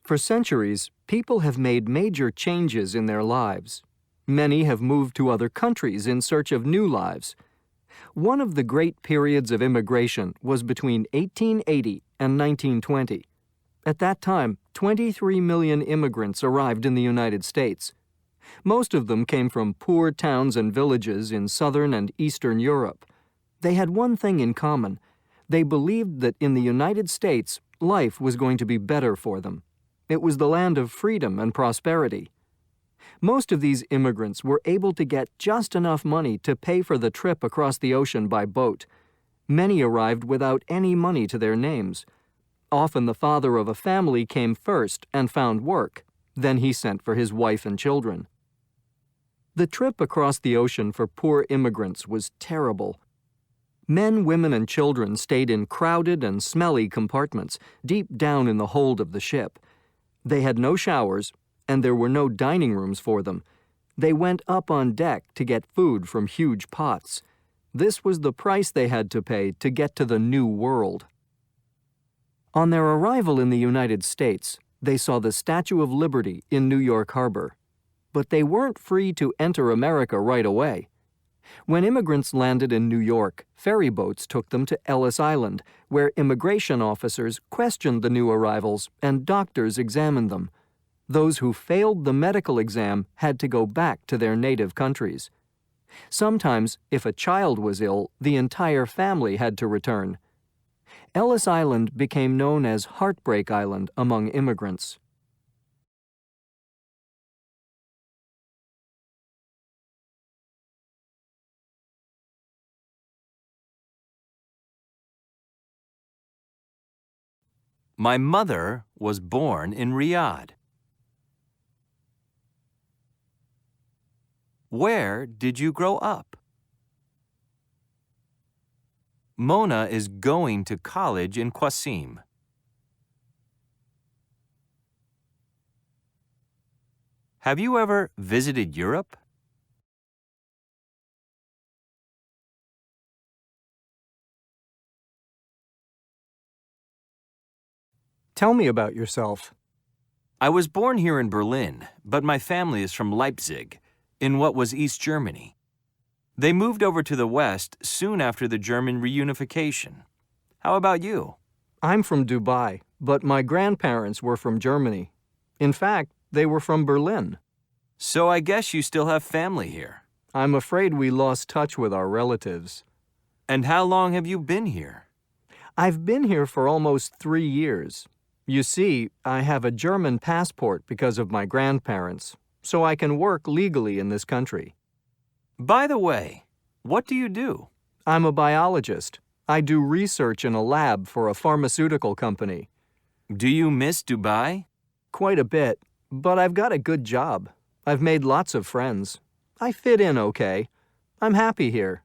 For centuries, people have made major changes in their lives. Many have moved to other countries in search of new lives. One of the great periods of immigration was between 1880 and 1920. At that time, 23 million immigrants arrived in the United States. Most of them came from poor towns and villages in southern and eastern Europe. They had one thing in common. They believed that in the United States, life was going to be better for them. It was the land of freedom and prosperity. Most of these immigrants were able to get just enough money to pay for the trip across the ocean by boat. Many arrived without any money to their names. Often the father of a family came first and found work. Then he sent for his wife and children. The trip across the ocean for poor immigrants was terrible. Men, women, and children stayed in crowded and smelly compartments deep down in the hold of the ship. They had no showers, and there were no dining rooms for them. They went up on deck to get food from huge pots. This was the price they had to pay to get to the New World. On their arrival in the United States, they saw the Statue of Liberty in New York Harbor. But they weren't free to enter America right away. When immigrants landed in New York, ferry boats took them to Ellis Island, where immigration officers questioned the new arrivals and doctors examined them. Those who failed the medical exam had to go back to their native countries. Sometimes, if a child was ill, the entire family had to return. Ellis Island became known as Heartbreak Island among immigrants. My mother was born in Riyadh. Where did you grow up? Mona is going to college in Qasim. Have you ever visited Europe? Tell me about yourself. I was born here in Berlin, but my family is from Leipzig, in what was East Germany. They moved over to the West soon after the German reunification. How about you? I'm from Dubai, but my grandparents were from Germany. In fact, they were from Berlin. So I guess you still have family here. I'm afraid we lost touch with our relatives. And how long have you been here? I've been here for almost 3 years. You see, I have a German passport because of my grandparents, so I can work legally in this country. By the way, what do you do? I'm a biologist. I do research in a lab for a pharmaceutical company. Do you miss Dubai? Quite a bit, but I've got a good job. I've made lots of friends. I fit in okay. I'm happy here.